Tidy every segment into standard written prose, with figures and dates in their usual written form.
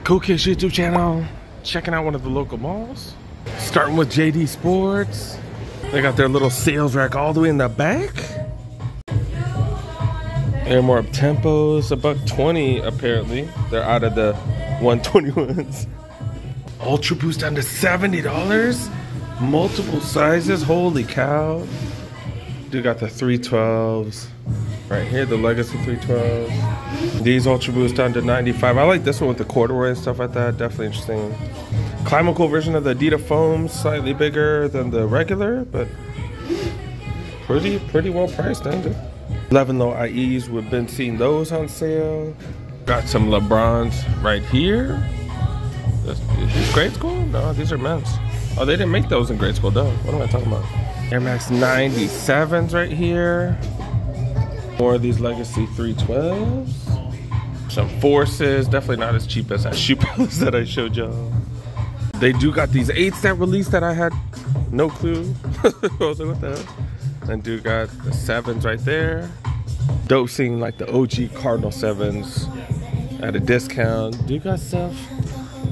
Cool Kids YouTube channel. Checking out one of the local malls. Starting with JD Sports. They got their little sales rack all the way in the back. They're more up tempos, $120 apparently. They're out of the 121s. Ultra Boost down to $70. Multiple sizes, holy cow. Dude got the 312s. Right here, the Legacy 312s. These Ultra Boost down to $95. I like this one with the corduroy and stuff like that. Definitely interesting. Climacool version of the Adidas foam, slightly bigger than the regular, but pretty well priced, ain't it? 11 low IEs, we've been seeing those on sale. Got some LeBrons right here. Is this grade school? No, these are men's. Oh, they didn't make those in grade school, though. What am I talking about? Air Max 97s right here. More of these Legacy 312s. Some Forces, definitely not as cheap as that Shoe Palace that I showed y'all. They do got these 8s that released that I had no clue. I was like, what the hell? And dude got the 7s right there. Dope seeing like the OG Cardinal 7s at a discount. Dude got stuff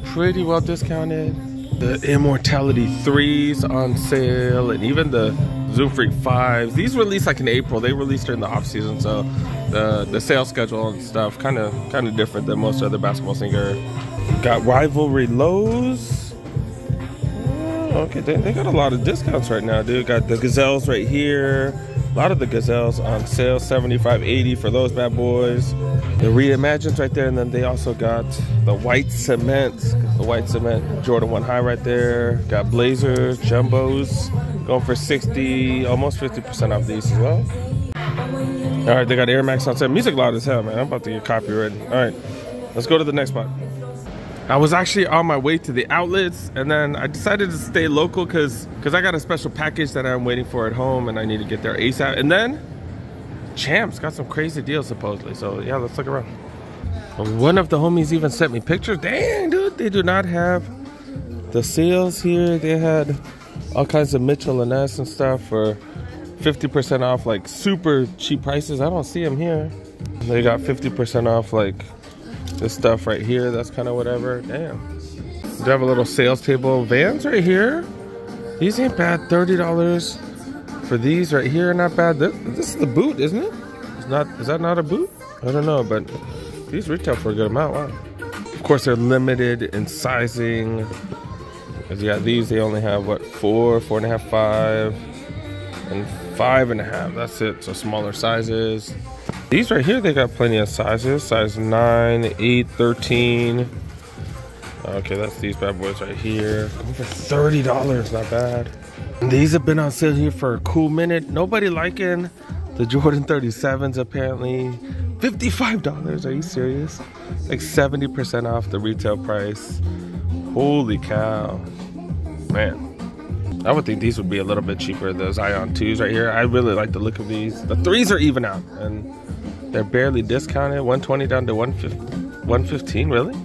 pretty well discounted. The Immortality 3s on sale, and even the Zoom Freak 5s. These released like in April. They released during the off season, so the sales schedule and stuff kind of different than most other basketball sneaker. Got Rivalry lows. Okay, they got a lot of discounts right now, dude. Got the Gazelles right here. A lot of the Gazelles on sale, $75, $80 for those bad boys. The Reimagines right there, and then they also got the White Cement. The White Cement Jordan 1 High right there. Got Blazers, Jumbos, going for 60, almost 50% off these as well. All right, they got Air Max on sale. Music loud as hell, man. I'm about to get copyrighted. All right, let's go to the next spot. I was actually on my way to the outlets, and then I decided to stay local because I got a special package that I'm waiting for at home, and I need to get there ASAP. And then Champs got some crazy deals supposedly, so yeah, let's look around. One of the homies even sent me pictures. Dang, dude, they do not have the sales here. They had all kinds of Mitchell & Ness and stuff for 50% off, like super cheap prices. I don't see them here. They got 50% off like this stuff right here. That's kind of whatever. Damn. They have a little sales table. Vans right here. These ain't bad. $30 for these right here. Not bad. This is the boot, isn't it? Is that not a boot? I don't know, but these retail for a good amount. Wow. Of course, they're limited in sizing. Because you got these, they only have what, 4, 4.5, 5, and 5.5. That's it. So smaller sizes. These right here, they got plenty of sizes. Size 9, 8, 13. Okay, that's these bad boys right here. Going for $30, not bad. And these have been on sale here for a cool minute. Nobody liking the Jordan 37s apparently. $55, are you serious? Like 70% off the retail price. Holy cow. Man. I would think these would be a little bit cheaper. The Zion 2s right here. I really like the look of these. The 3s are even out, and they're barely discounted. $120 down to $115, really?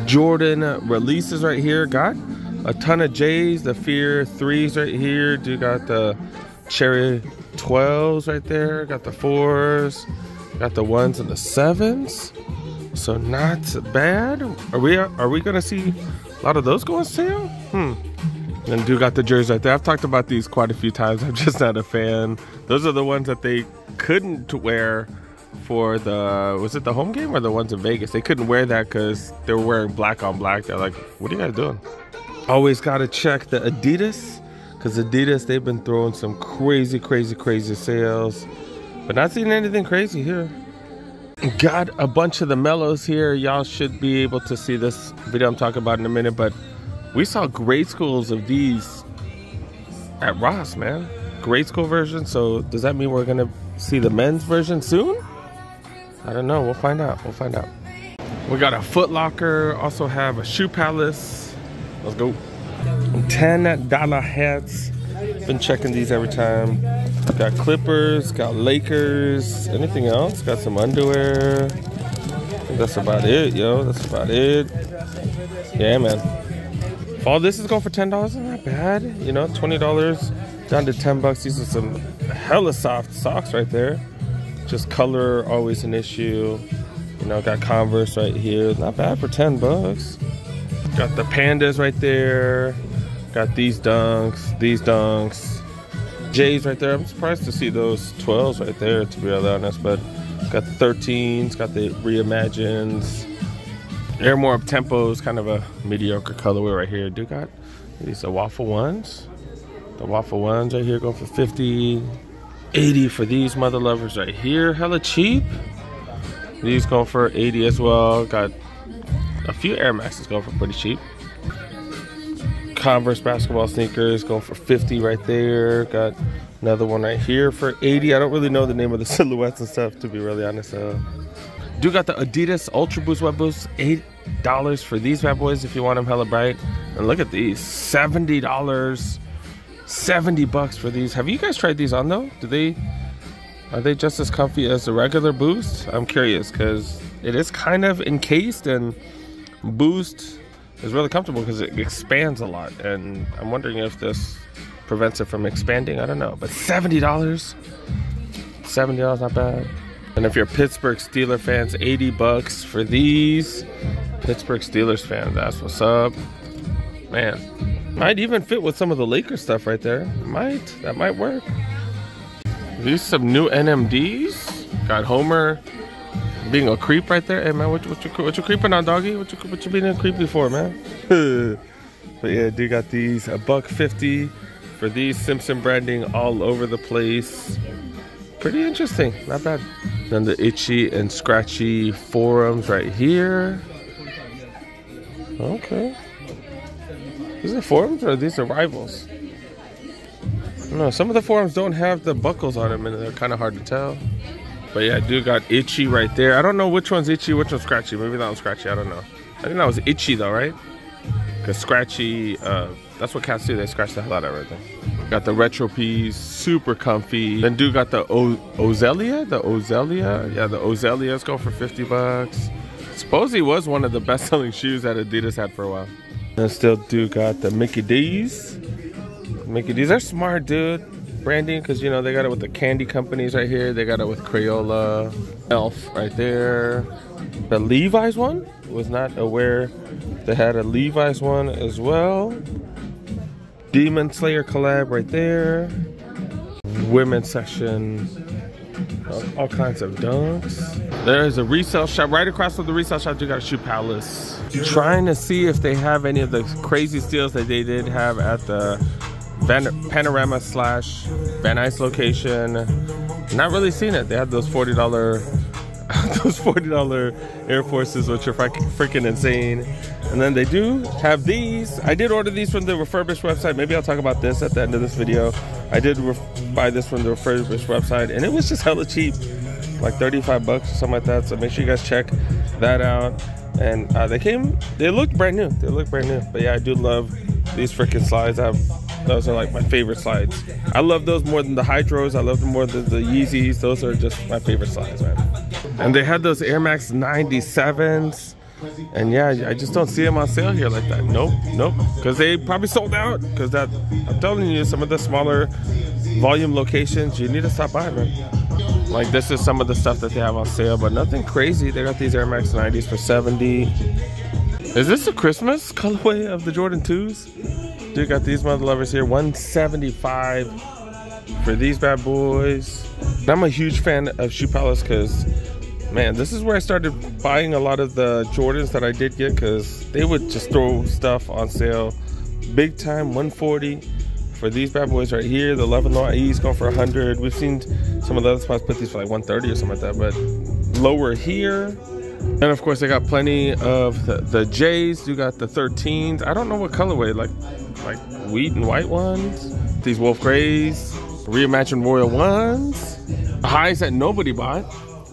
Jordan releases right here. Got a ton of J's. The Fear 3s right here. Dude got the Cherry 12s right there. Got the 4s. Got the 1s and the 7s. So not bad. Are we gonna see a lot of those go on sale? And dude got the jerseys right there. I've talked about these quite a few times. I'm just not a fan. Those are the ones that they couldn't wear for the, was it the home game or the ones in Vegas? They couldn't wear that because they were wearing black on black. They're like, what are you guys doing? Always got to check the Adidas, because Adidas, they've been throwing some crazy sales. But not seeing anything crazy here. Got a bunch of the Mellows here. Y'all should be able to see this video I'm talking about in a minute, but we saw grade schools of these at Ross, man. Grade school version. So does that mean we're gonna see the men's version soon? I don't know. We'll find out. We got a Foot Locker. Also have a Shoe Palace. Let's go. $10 hats. Been checking these every time. Got Clippers. Got Lakers. Anything else? Got some underwear. I think that's about it, yo. That's about it. Yeah, man. All this is going for $10, not bad. You know, $20 down to $10. These are some hella soft socks right there. Just color always an issue. You know, got Converse right here. Not bad for 10 bucks. Got the Pandas right there. Got these dunks, J's right there. I'm surprised to see those 12s right there, to be really honest, but got the 13s, got the Reimagines. Air More Up Tempos, kind of a mediocre colorway right here. Do got these waffle ones. The waffle ones right here go for 50, 80 for these mother lovers right here. Hella cheap. These go for 80 as well. Got a few Air Maxes going for pretty cheap. Converse basketball sneakers going for 50 right there. Got another one right here for 80. I don't really know the name of the silhouettes and stuff, to be really honest. Do got the Adidas Ultra Boost Web Boost, $8 for these bad boys if you want them hella bright. And look at these, $70, 70 bucks for these. Have you guys tried these on though? Are they just as comfy as the regular Boost? I'm curious because it is kind of encased, and Boost is really comfortable because it expands a lot, and I'm wondering if this prevents it from expanding. I don't know, but $70, not bad. And if you're Pittsburgh Steelers fans, 80 bucks for these. Pittsburgh Steelers fans, that's what's up. Man, might even fit with some of the Lakers stuff right there. That might work. These some new NMDs. Got Homer being a creep right there. Hey man, what you creeping on, doggy? What you being creepy for, man? But yeah, dude got these $1.50 for these Simpson branding all over the place. Pretty interesting, not bad. Then the itchy and scratchy forums right here. Okay. These are forums or these are rivals? I don't know, some of the forums don't have the buckles on them and they're kind of hard to tell. But yeah, dude got itchy right there. I don't know which one's itchy, which one's scratchy. Maybe that one's scratchy, I don't know. I think that was itchy though, right? Because scratchy, that's what cats do, they scratch the hell out of everything. Got the Retro Peas, super comfy. Then dude got the Ozelia? Yeah, the Ozelias go for 50 bucks. Supposedly was one of the best-selling shoes that Adidas had for a while. And still dude got the Mickey D's. Mickey D's are smart, dude. Branding, because you know they got it with the candy companies right here. They got it with Crayola, Elf right there. The Levi's one, was not aware they had a Levi's one as well. Demon Slayer collab right there. Women's section, all kinds of dunks. There's a resale shop right across from the resale shop. You got Shoe Palace. Trying to see if they have any of the crazy steals that they did have at the Panorama / Van Nuys location. Not really seen it. They had those $40 Air Forces, which are freaking insane. And then they do have these. I did order these from the refurbished website. Maybe I'll talk about this at the end of this video. I did buy this from the refurbished website, and it was just hella cheap, like 35 bucks or something like that. So make sure you guys check that out. And they looked brand new. But yeah, I do love these freaking slides. Those are like my favorite slides. I love those more than the Hydros. I love them more than the Yeezys. Those are just my favorite slides, man. And they had those Air Max 97s. And yeah, I just don't see them on sale here like that. Nope. Because they probably sold out. Because I'm telling you, some of the smaller volume locations, you need to stop by, man. Like this is some of the stuff that they have on sale, but nothing crazy. They got these Air Max 90s for 70. Is this a Christmas colorway of the Jordan 2s? Dude, got these mother lovers here, 175 for these bad boys. And I'm a huge fan of Shoe Palace because, man, this is where I started buying a lot of the Jordans that I did get, because they would just throw stuff on sale big time. 140 for these bad boys right here. The 11 Low IEs going for 100. We've seen some of the other spots put these for like 130 or something like that, but lower here. And of course they got plenty of the J's. You got the 13s. I don't know what colorway, like wheat and white ones. These Wolf Grays, reimagined Royal ones, highs that nobody bought.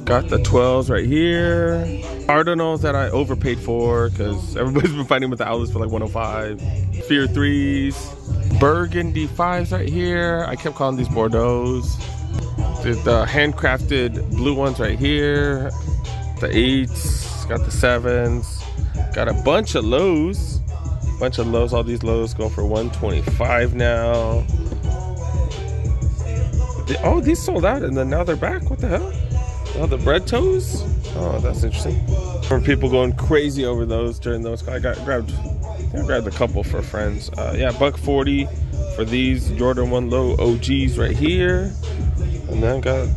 Got the 12s right here. Cardinals that I overpaid for because everybody's been fighting with the outlets for like 105. Fear 3s. Burgundy 5s right here. I kept calling these Bordeaux's. The handcrafted blue ones right here. The 8s. Got the 7s. Got a bunch of lows. All these lows go for 125 now. Oh, these sold out and then now they're back. What the hell? Oh, the bread toes? Oh, that's interesting. For people going crazy over those during those, I grabbed a couple for friends. Yeah, $140 for these Jordan 1 Low OGs right here, and then got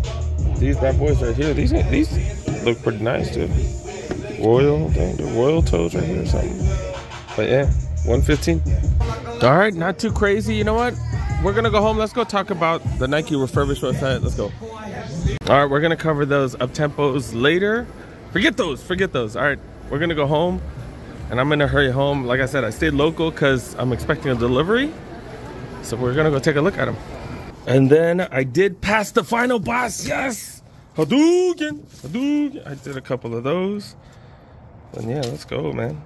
these bad boys right here. These look pretty nice too. Royal, dang, the royal toes right here or something. But yeah, $115. All right, not too crazy. You know what? We're gonna go home. Let's go talk about the Nike refurbished website. Let's go. All right, we're gonna cover those up-tempos later. Forget those. All right, we're gonna go home, and I'm gonna hurry home. Like I said, I stayed local because I'm expecting a delivery. So we're gonna go take a look at them. And then I did pass the final boss, yes! Hadouken! I did a couple of those. And yeah, let's go, man.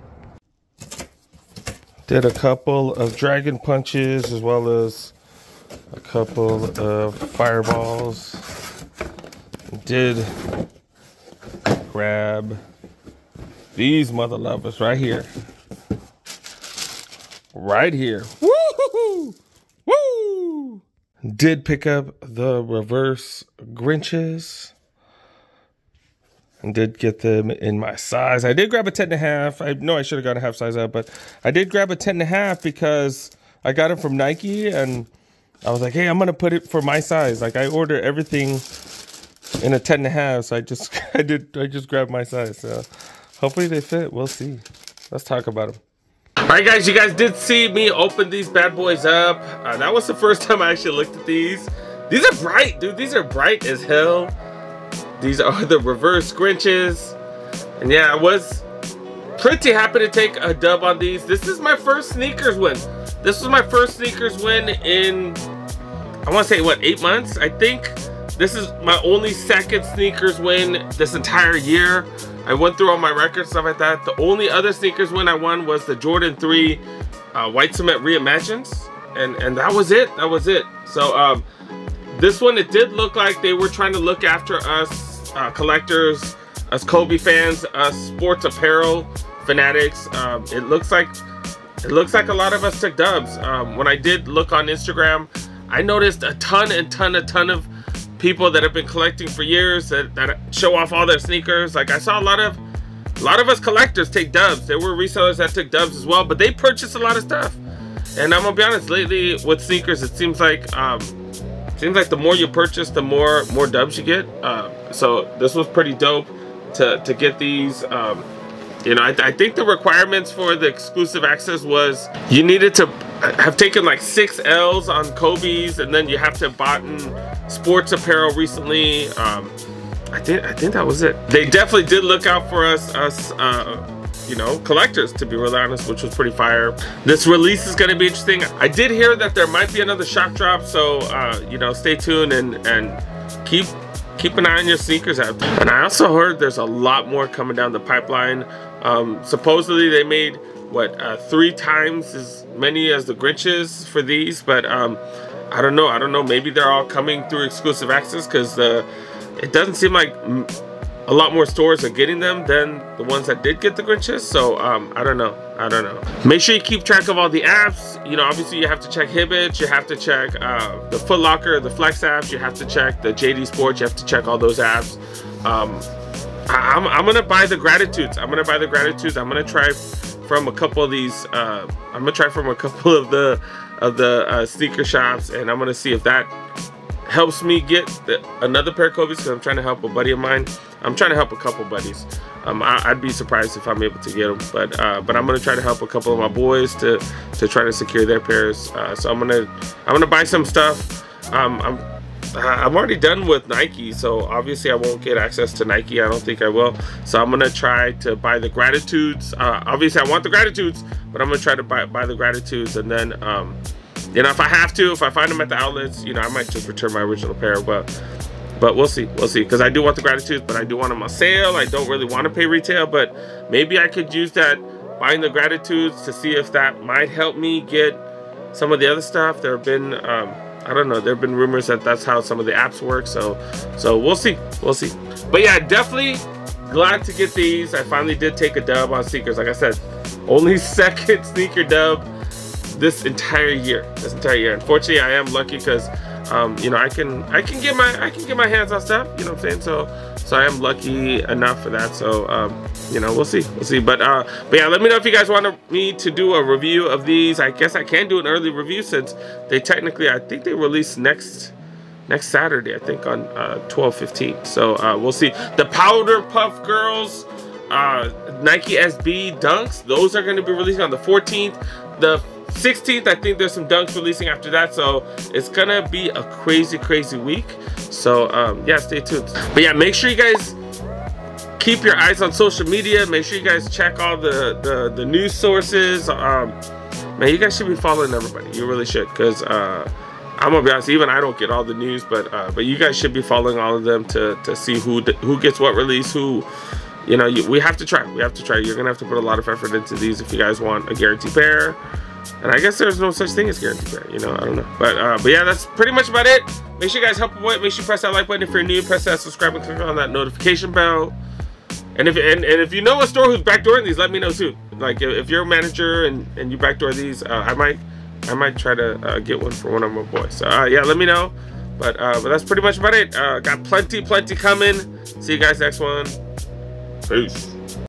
Did a couple of dragon punches as well as a couple of fireballs. Did grab these mother lovers right here. Right here. Woo-hoo-hoo! Woo! Did pick up the reverse Grinches. And did get them in my size. I did grab a 10.5. I know I should have got a half size up, but I did grab a 10.5 because I got it from Nike, and I was like, hey, I'm gonna put it for my size. Like I order everything in a 10.5, so I just grabbed my size. So hopefully they fit. We'll see. Let's talk about them. All right, guys, you guys did see me open these bad boys up. That was the first time I actually looked at these. These are bright, dude. These are bright as hell. These are the reverse Grinches. And yeah, I was pretty happy to take a dub on these. This is my first sneakers win. This was my first sneakers win in, I want to say, what, 8 months? I think this is my only second sneakers win this entire year. I went through all my records, stuff like that. The only other sneakers win I won was the Jordan 3 White Cement Reimagines. And that was it. That was it. So this one, it did look like they were trying to look after us collectors, us Kobe fans, us sports apparel fanatics. It looks like a lot of us took dubs. When I did look on Instagram, I noticed a ton of people that have been collecting for years that show off all their sneakers. Like I saw a lot of us collectors take dubs. There were resellers that took dubs as well, but they purchased a lot of stuff. And I'm gonna be honest, lately with sneakers, it seems like the more you purchase, the more dubs you get. So this was pretty dope to get these. You know, I think the requirements for the exclusive access was you needed to have taken like 6 L's on Kobe's, and then you have to have bought sports apparel recently. I think that was it. They definitely did look out for us you know, collectors, to be really honest, which was pretty fire. This release is going to be interesting. I did hear that there might be another shock drop, so you know, stay tuned and keep an eye on your sneakers out there. And I also heard there's a lot more coming down the pipeline. Supposedly they made what 3 times as many as the Grinches for these, but I don't know. Maybe they're all coming through exclusive access, because it doesn't seem like a lot more stores are getting them than the ones that did get the Grinches. So I don't know. Make sure you keep track of all the apps. You know, obviously you have to check Hibbett, you have to check the Foot Locker, the Flex apps, you have to check the JD Sports, you have to check all those apps. I'm gonna buy the Gratitudes. I'm gonna try from a couple of these. I'm gonna try from a couple of the sneaker shops, and I'm gonna see if that helps me get another pair of Kobe's, because I'm trying to help a buddy of mine. I'm trying to help a couple buddies. I'd be surprised if I'm able to get them, but I'm gonna try to help a couple of my boys to try to secure their pairs. So I'm gonna buy some stuff. I'm already done with Nike, so obviously I won't get access to Nike. I don't think I will. So I'm gonna try to buy the Gratitudes. Obviously I want the Gratitudes, but I'm gonna try to buy the Gratitudes, and then you know, if I find them at the outlets, you know, I might just return my original pair, but we'll see, because I do want the Gratitudes, but I do want them on sale. I don't really want to pay retail, but maybe I could use that buying the Gratitudes to see if that might help me get some of the other stuff. There have been I don't know, there have been rumors that that's how some of the apps work, so we'll see. But yeah, definitely glad to get these. I finally did take a dub on sneakers. Like I said, only second sneaker dub this entire year. Unfortunately, I am lucky because you know, I can get my hands on stuff, you know what I'm saying? So I am lucky enough for that. So you know, we'll see. But yeah, let me know if you guys want me to do a review of these. I guess I can do an early review since they technically, I think they release next Saturday, I think, on 12/15. So we'll see. The Powder Puff Girls Nike SB Dunks, those are going to be releasing on the 14th. The 16th, I think there's some Dunks releasing after that. So it's going to be a crazy week. So yeah, stay tuned. But yeah, make sure you guys keep your eyes on social media. Make sure you guys check all the news sources. Man, you guys should be following everybody. You really should, because I'm gonna be honest, even I don't get all the news, but you guys should be following all of them to see who gets what release, who, you know, we have to try. You're gonna have to put a lot of effort into these if you guys want a guaranteed pair. And I guess there's no such thing as guaranteed pair, you know, I don't know. But yeah, that's pretty much about it. Make sure you guys help avoid. Make sure you press that like button if you're new. Press that subscribe and click on that notification bell. And if you know a store who's backdooring these, let me know too. Like if you're a manager and you backdoor these, I might try to get one for one of my boys. So yeah, let me know. But that's pretty much about it. Got plenty coming. See you guys next one. Peace.